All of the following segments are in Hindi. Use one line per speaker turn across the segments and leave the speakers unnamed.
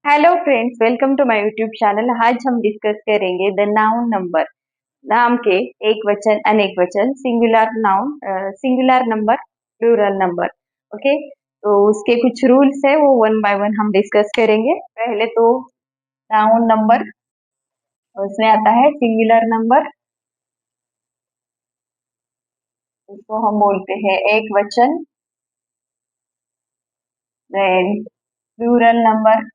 Hello friends, welcome to my YouTube channel. आज हम डिस्कस करेंगे द नाउन नंबर। नाम के एक वचन, अनेक वचन, singular noun, singular number, plural number. Okay, तो उसके कुछ रूल्स है, वो वन बाय वन हम डिस्कस करेंगे। पहले तो नाउन नंबर, उसमें आता है सिंगुलर नंबर, उसको हम बोलते हैं एक वचन। देन प्लूरल नंबर,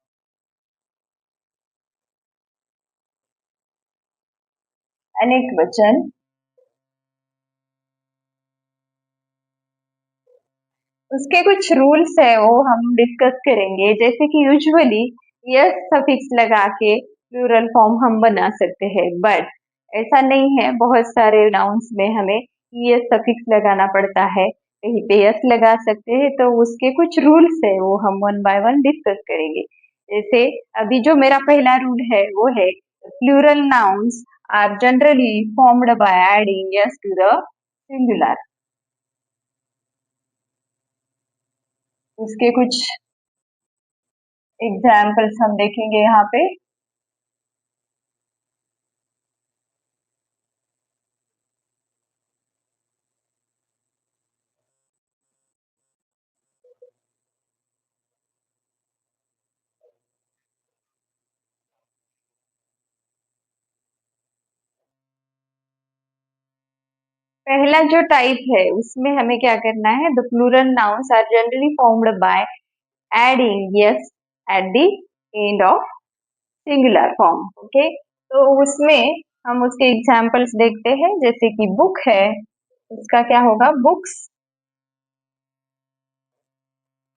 अनेक वचन। उसके कुछ रूल्स है, वो हम डिस्कस करेंगे। जैसे कि यूजुअली यस सफिक्स लगा के प्लूरल फॉर्म हम बना सकते हैं, बट ऐसा नहीं है। बहुत सारे नाउन्स में हमें यस सफिक्स लगाना पड़ता है, कहीं पे यस लगा सकते हैं। तो उसके कुछ रूल्स है, वो हम वन बाय वन डिस्कस करेंगे। जैसे अभी जो मेरा पहला रूल है वो है plural nouns are generally formed by adding S to the singular. उसके कुछ एग्जाम्पल्स हम देखेंगे यहाँ पे। पहला जो टाइप है उसमें हमें क्या करना है, the plural nouns are generally formed by adding S at the end of singular form. Okay, तो उसमें हम उसके एग्जाम्पल्स देखते हैं। जैसे कि बुक है, उसका क्या होगा, बुक्स।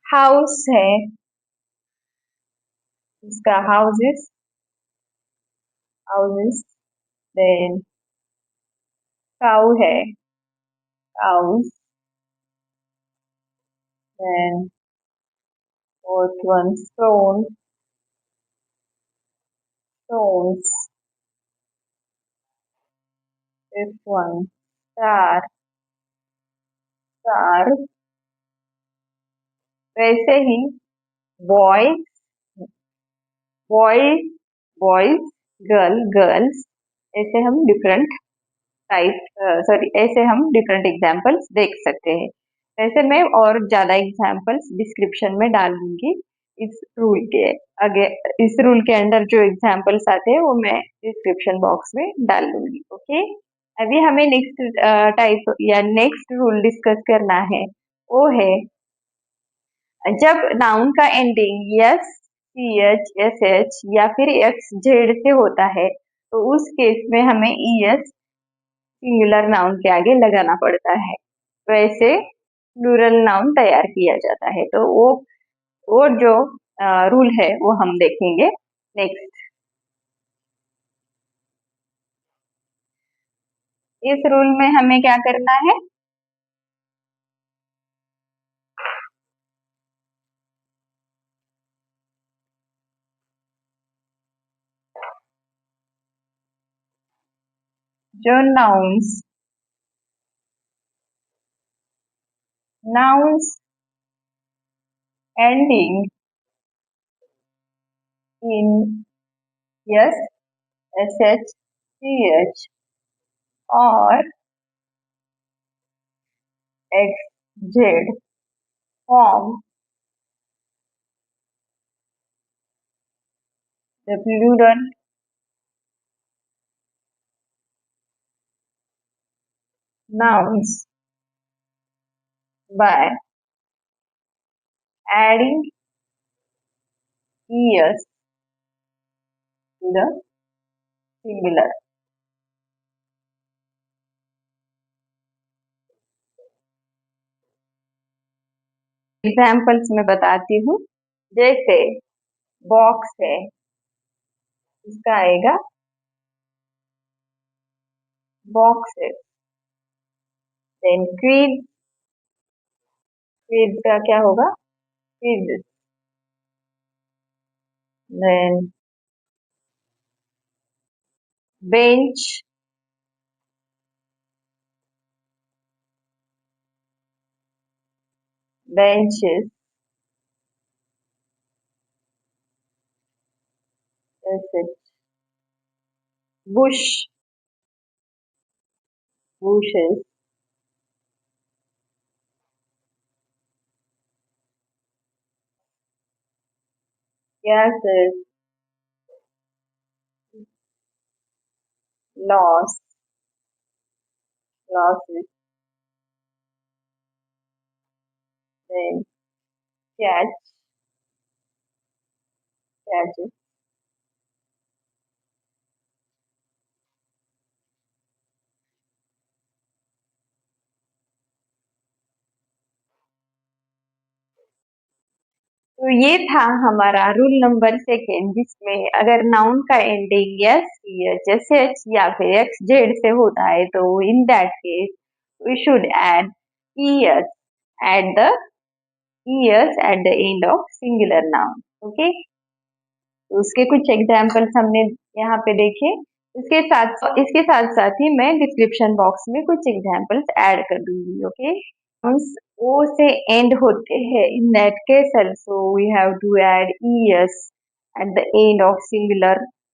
हाउस है, उसका हाउसेस, हाउसेस। देन काउ है, cows. Then fourth one stone, stones. Fifth one, star, star. वैसे ही boy, boy, boys, girl, girls. ऐसे हम डिफरेंट टाइप, सॉरी, ऐसे हम डिफरेंट एग्जाम्पल्स देख सकते हैं। वैसे मैं और ज्यादा एग्जाम्पल्स डिस्क्रिप्शन में डाल दूंगी इस रूल के आगे। इस रूल के अंडर जो एग्जाम्पल्स आते हैं वो मैं डिस्क्रिप्शन बॉक्स में डाल दूंगी। ओके, अभी हमें नेक्स्ट टाइप या नेक्स्ट रूल डिस्कस करना है। वो है जब नाउन का ending S, C H, S H या फिर एक्स जेड से होता है, तो उस केस में हमें ई एस सिंगुलर नाउन के आगे लगाना पड़ता है। वैसे प्लूरल नाउन तैयार किया जाता है। तो वो जो रूल है वो हम देखेंगे नेक्स्ट। इस रूल में हमें क्या करना है, जो नाउन्स, नाउन्स एंडिंग इन S, S H, C H और X Z form the plural nouns by adding es to the singular। Examples में बताती हूँ। जैसे बॉक्स है, इसका आएगा बॉक्सेस। देन क्विज, क्विज का क्या होगा, quiz. Then bench, benches. SH, bush, bushes, gases, loss, losses, then catch, catches. तो ये था हमारा रूल नंबर सेकेंड, जिसमें अगर नाउन का एंडिंग यस, एच, एच या फिर एक्स जेड से होता है तो in that case we should add ES at the ES at the end of singular noun. Okay, तो उसके कुछ एग्जाम्पल्स हमने यहाँ पे देखे। इसके साथ साथ ही मैं डिस्क्रिप्शन बॉक्स में कुछ एग्जाम्पल्स ऐड कर दूंगी। ओके, ओ से एंड होते हैं, इन that case also we have to add es at the end of singular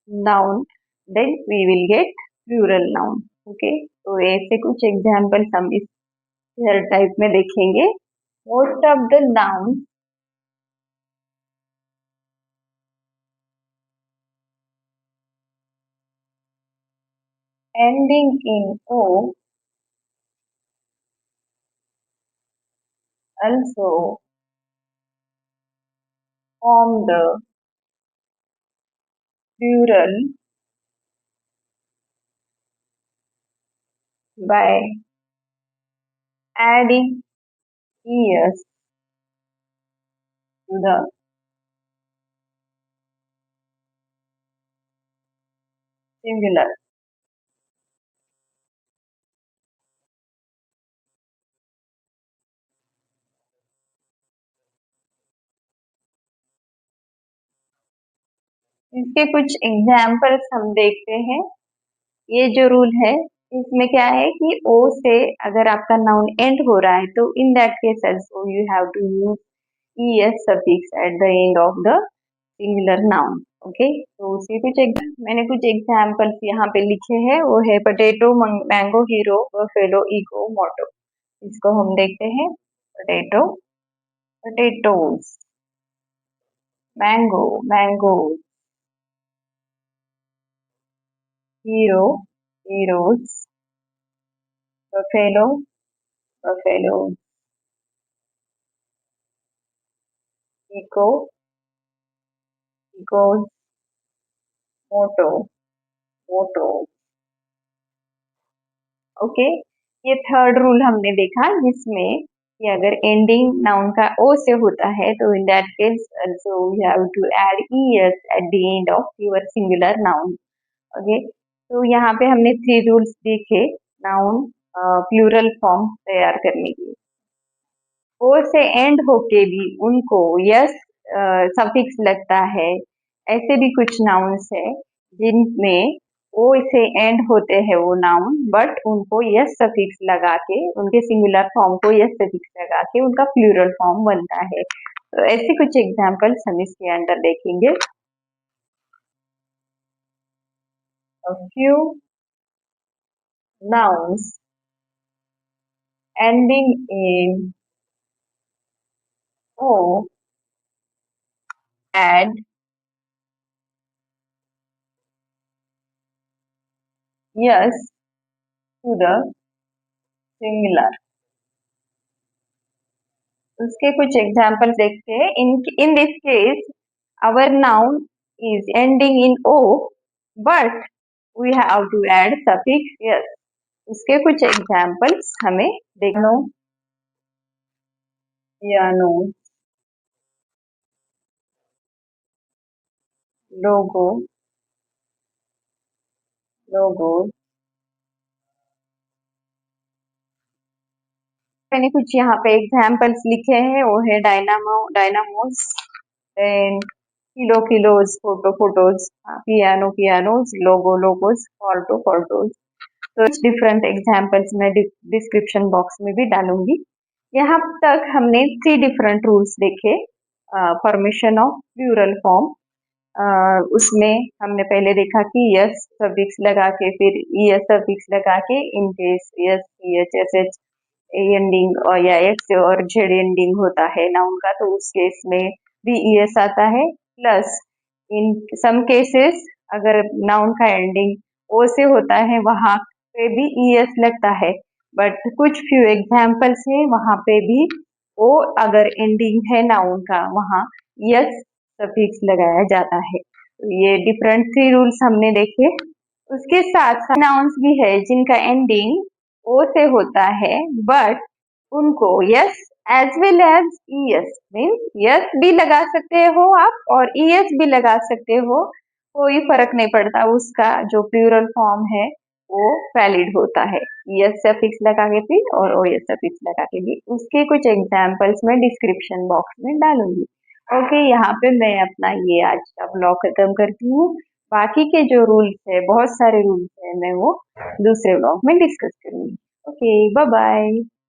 noun, then we will get plural noun। Okay, तो ऐसे कुछ एग्जाम्पल्स हम इस टाइप में देखेंगे। Most of the noun ending in o also form the plural by adding es to the singular। इसके कुछ एग्जाम्पल्स हम देखते हैं। ये जो रूल है इसमें क्या है कि ओ से अगर आपका नाउन एंड हो रहा है तो in that case also you have to use ES suffix at the end of the singular noun. Okay, तो उसके मैंने कुछ एग्जाम्पल्स यहाँ पे लिखे हैं। वो है potato, mango, hero, buffalo, ego, motto. इसको हम देखते हैं। Potato, potatoes, mango, mangoes, hero, heroes, buffalo, buffaloes, eco, ecos, motto, motto. Okay, ये थर्ड रूल हमने देखा, जिसमें कि अगर एंडिंग नाउन का ओ से होता है तो in that case also you have to add ES at the end of your singular noun. Okay, तो यहाँ पे हमने 3 रूल्स देखे नाउन प्लूरल फॉर्म तैयार करने के। ओ से एंड होके भी उनको यस सफिक्स लगता है। ऐसे भी कुछ नाउन्स है जिनमें ओ से एंड होते हैं वो नाउन, बट उनको यस सफिक्स लगा के, उनके सिंगुलर फॉर्म को यस सफिक्स लगा के उनका प्लूरल फॉर्म बनता है। तो ऐसे कुछ एग्जांपल्स हम इसके अंदर देखेंगे। A few nouns ending in o add yes to the singular। उसके कुछ एग्जाम्पल देखते हैं। In this case our noun is ending in o, but we have to add suffix yes। उसके कुछ एग्जाम्पल्स हमें देखो। Piano, logo, logo. मैंने कुछ यहाँ पे एग्जाम्पल्स लिखे हैं। वो है dynamo, dynamos, then kilo, kilos, photo, photos, piano, pianos, logo, logos, फॉल्टो, फॉल्टोज। तो डिफरेंट एग्जाम्पल्स मैं डिस्क्रिप्शन बॉक्स में भी डालूंगी। यहाँ तक हमने 3 डिफरेंट रूल्स देखे फॉर्मेशन ऑफ प्लूरल फॉर्म। उसमें हमने पहले देखा कि यस सफिक्स लगा के फिर ईएस सफिक्स लगा के in case yes EH S H A ending और या एक्स और जेड एंडिंग होता है नाउन का, तो उस केस में भी ईएस आता है। प्लस इन सम केसेस अगर नाउन का एंडिंग ओ से होता है वहां पे भी ईएस लगता है, बट कुछ फ्यू एग्जाम्पल्स है वहां पे भी ओ अगर एंडिंग है नाउन का वहां यस सफिक्स लगाया जाता है। तो ये डिफरेंट 3 रूल्स हमने देखे। उसके साथ साथ नाउन्स भी है जिनका एंडिंग ओ से होता है बट उनको S as well as ES means S भी लगा सकते हो आप और ईएस भी लगा सकते हो, कोई फर्क नहीं पड़ता, उसका जो प्लूरल फॉर्म है वो वैलिड होता है यस सफिक्स लगा के भी और ओ एस सफिक्स लगा के भी। उसके कुछ एग्जाम्पल्स मैं डिस्क्रिप्शन बॉक्स में डालूंगी। ओके, यहाँ पे मैं अपना ये आज का ब्लॉग खत्म करती हूँ। बाकी के जो रूल्स है, बहुत सारे रूल्स है, मैं वो दूसरे ब्लॉग में डिस्कस करूंगी। Okay, bye bye.